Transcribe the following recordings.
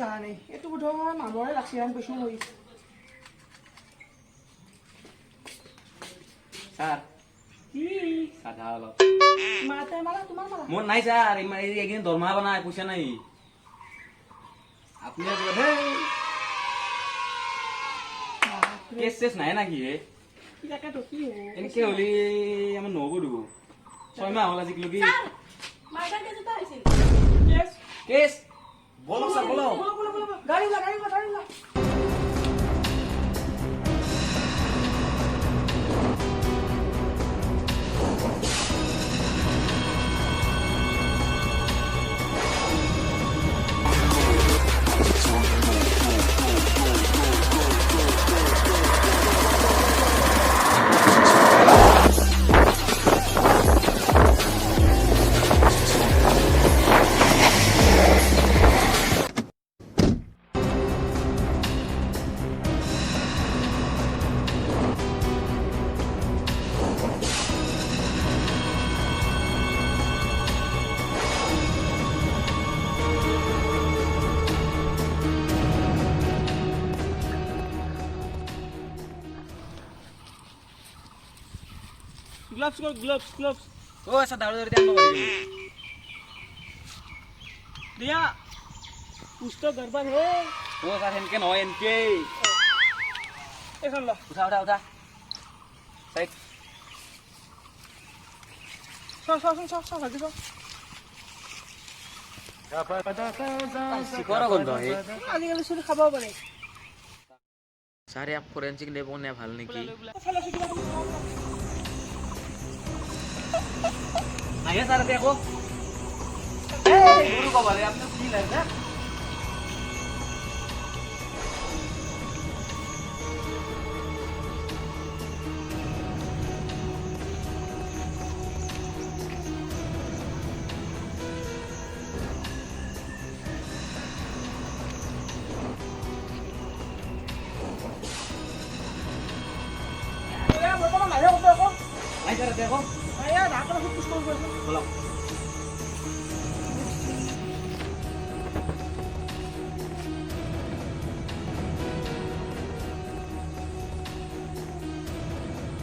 জানা নাই এইটো বোধহয় মানুহৰে লাগছে আমি কৈছোঁ মই স্যার কি সাদা হলো মাতে মালা তোমার মালা মন নাই স্যার একদিন দরমা বানায় পয়সা নাই আপনি কেস শেষ নাই নাকি হে কি টাকা তো কি হবো এনেকে হলি আমার নহব দিব 6 মাহ হল আজিক লগি মাইদান কে যেতে আইছিল কেস বলো স্যার বলো বলো গাড়ি লা ग्लव्स को ग्लव्स ও স্যার দাঁড়ো দাঁড়িয়ে আনবো পারি दिया कुछ तो गड़बड़ है ও স্যার এনকে নয় এনকে এখন ল উঠা উঠা উঠা সাইড সব ভাগি সব শিখর গন্ধ হে আজিকালি চুলি খাব পাৰে স্যার এক ফরেনসিক নেব নে ভাল নেকি আইয়া স্যার দেখো এই গুরু কবারে আপনি কি লাগে আই স্যার দেখো আয়া ডাক্তার খুব পুষ্প করে বলো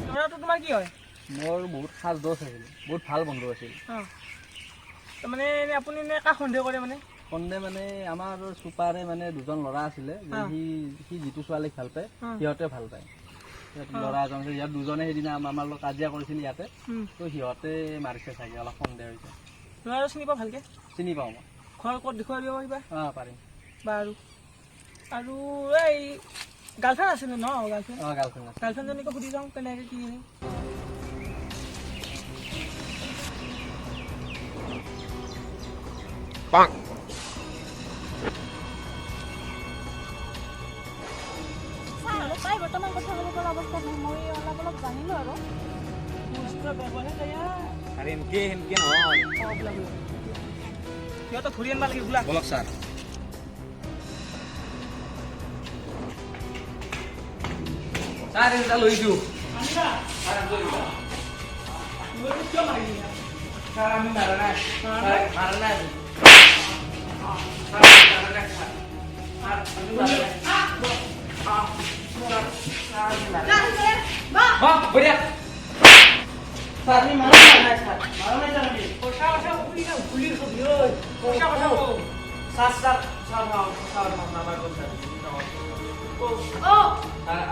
ল'ৰাটো তোমাৰ কি হয় মোৰ বহুত খাস দোষ আছিল বহুত ভাল বন্ধু আছিল তাৰ মানে আপুনি নে কাক সন্দেহ কৰে মানে সন্দেহ মানে আমাৰ সুপাৰে মানে দুজন ল'ৰা আছিলে সি যিটো ছোৱালীক ভাল পায় সিহঁতে ভাল পায় ল'ৰা এজন আছে ইয়াত দুজনে সেইদিনা আমাৰ লগত কাজিয়া কৰিছিল ইয়াতে তো সিহঁতে মাৰিছে চাগে অলপ সন্দেহ হৈছে ল'ৰা চিনি পাওঁ ভালকে চিনি পাওঁ মই ঘৰ ক'ত দেখুৱাই দিব পাৰিবা পাৰিম বাৰু আৰু এই গাৰ্লফ্ৰেণ্ড আছিল ন গাৰ্লফ্ৰেণ্ড গাৰ্লফ্ৰেণ্ড আছে গাৰ্লফ্ৰেণ্ডজনীকে সুধি যাওঁ কেনেকৈ কি তাই বৰ্তমান কথা ক'ব পৰা অৱস্থাত নাই মই অলপ জানিলোঁ আৰু আৰে এনকে নহয় সিহঁতক ঘূৰি আনিব লাগিব বোলা বলক স্যাৰ স্যাৰ এটা লৈ দিও ছাৰ আমি মাৰা নাই মাৰা নাই বঢ়িয়া ছাৰ আমি মাৰা নাই ছাৰ মাৰা নাই ছাৰ আমি পইচা খুলি পইচা ছাৰ নামাৰ কথা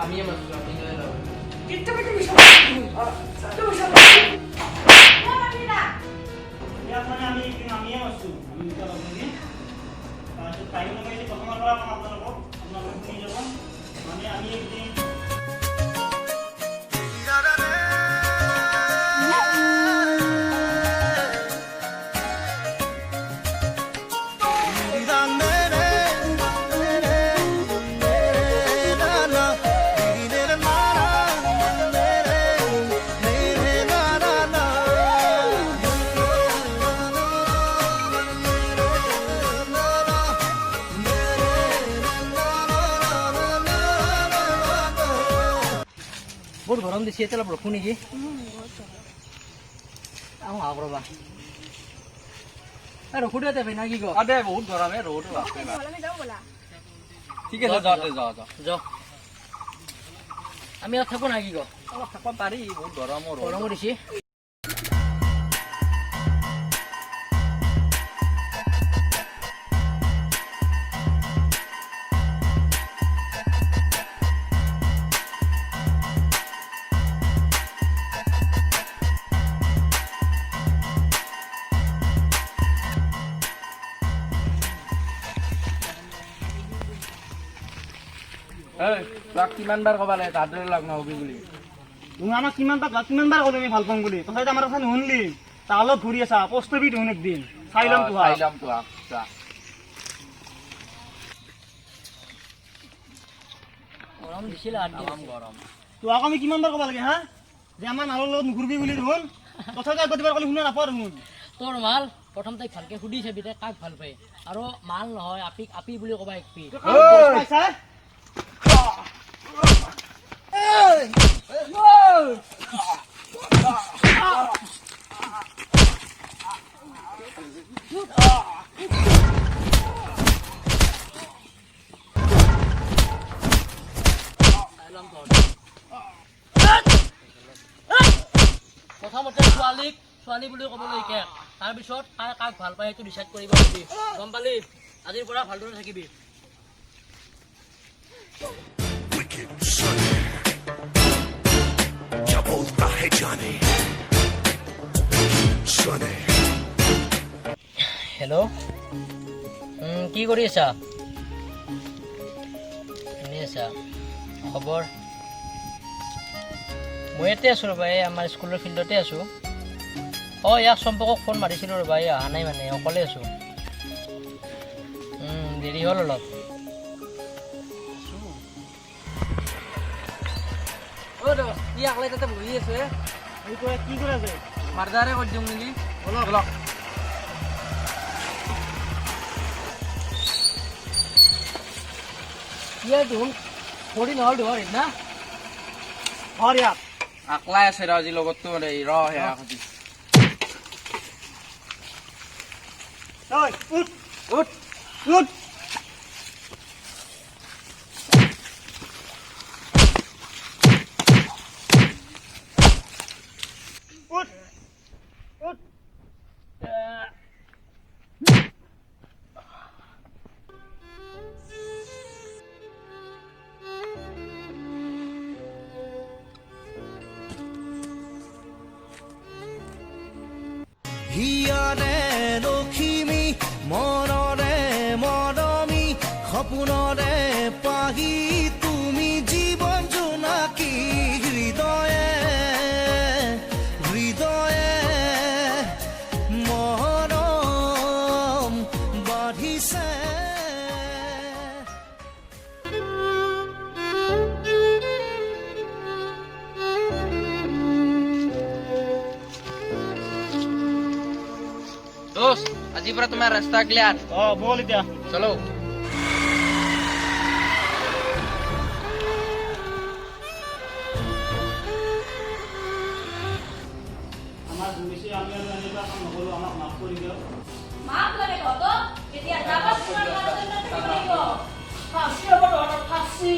আমি কিন্ত বেটি বিষয় আমিয়ে আছো আমি টাইম লগাইছে প্ৰথমৰ পৰা আপোনালোকক শুনি যাব মানে আমি একদিন বহুত গরম দিছে এটা বরফ নাকি আহ রবা আর রোদ দে ভাই নাকি গো আদে বহুত গরম এ রোদ বাপ রে বাপ আমি যাওঁ ব'লা ঠিক আছে যাওঁ যাওঁ যাওঁ যাওঁ আমি ইয়াত থাকো না কি কওঁ অলপ থাকিব পাৰি বহুত গৰমৰ গৰমো দিছে তাক কিমান বাৰ ক'ব লাগে তাহাঁতৰ লগ নহবি বুলি তুমি আমাক কিমান বাৰ ক'লো আমি ভাল পাম বুলি তথাপি আমাৰ কথা নুশুনলি তাৰ অলপ ঘূৰি আছা পস্তবি দেখোন একদিন চাই ল'ম তো চাই ল'ম তো চা গৰম দিছিল গৰম তো আকৌ আমি কিমান বাৰ ক'ব লাগে হা যে আমাৰ মালৰ লগত নুঘূৰিবি বুলি দেখোন তথাপি আগতে ক'লে শুনা নাপাওঁ দেখোন তোৰ মাল প্ৰথম তাইক ভালকে সুধি চাবি তাই কাক ভাল পায় আৰু মাল নহয় আপিক আপি বুলি ক'বা একপি পাইছা প্ৰথমতে ছোৱালী বুলি ক'বলৈ শিকে তাৰপিছত তাই কাক ভাল পায় সেইটো ডিচাইড কৰিব পাৰিবি গম পালি আজিৰ পৰা ভালদৰে থাকিবি wicked Sonny. क्या बोलता है जाने Sonny. হেল্ল' কি কৰি আছা এনেই আছা খবৰ মই ইয়াতে আছোঁ ৰ'বা এই আমাৰ স্কুলৰ ফিল্ডতে আছোঁ অঁ ইয়াক চম্পকক ফোন মাৰিছিলোঁ ৰ'বা এই অহা নাই মানে অকলে আছোঁ দেৰি হ'ল অলপ কি আকলাই তাতে বহি আছে কি কৰে আছে মাৰ্ডাৰে কৰি দিওঁ নেকি অলপ অলপ ইয়াৰ দেখোন ভৰি নহ'ল ধৰ না ঘৰ ইয়াত আকলাই আছে ৰ আজি লগততো ৰ সেয়া সুধি ঐ উঠ উঠ উঠ উঠ উঠ হিয়াৰে লখিমী মনৰে মৰমী সপোনৰে পাহি তুমি জীৱন জোনাকী হৃদয়ে হৃদয়ে মৰম বাঢ়িছে দোস্ত আজিৰ পৰা তোমাৰ ৰাস্তা ক্লিয়াৰ বল এতিয়া চলো আমাৰ বেছি আমি আৰু এনেকুৱা কাম নকৰোঁ আমাক মাফ কৰি দিয়ক মাক লাগে কত এতিয়া যাবা তোমাৰ ঘৰতে নাথাকিব ফাঁচি হ'ব তহঁতৰ ফাঁচি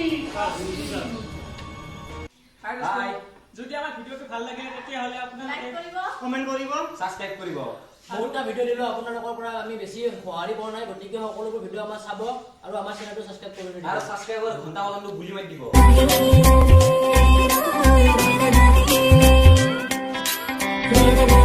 যদি আমাৰ ভিডিঅ'টো ভাল লাগে তেতিয়াহ'লে লাইক আপোনালোকে কৰিব কমেণ্ট কৰিব ছাবস্ক্ৰাইব কৰিব বহুতটা ভিডিঅ' দিলোঁ আপোনালোকৰ পৰা আমি বেছি সঁহাৰি পোৱা নাই গতিকে সকলোবোৰ ভিডিঅ' আমাৰ চাব আৰু আমাৰ চেনেলটো ছাবস্ক্ৰাইব কৰি দিব আৰু ছাবস্ক্ৰাইবৰ ঘণ্টা বজাটো গুলি মাৰি দিব La la la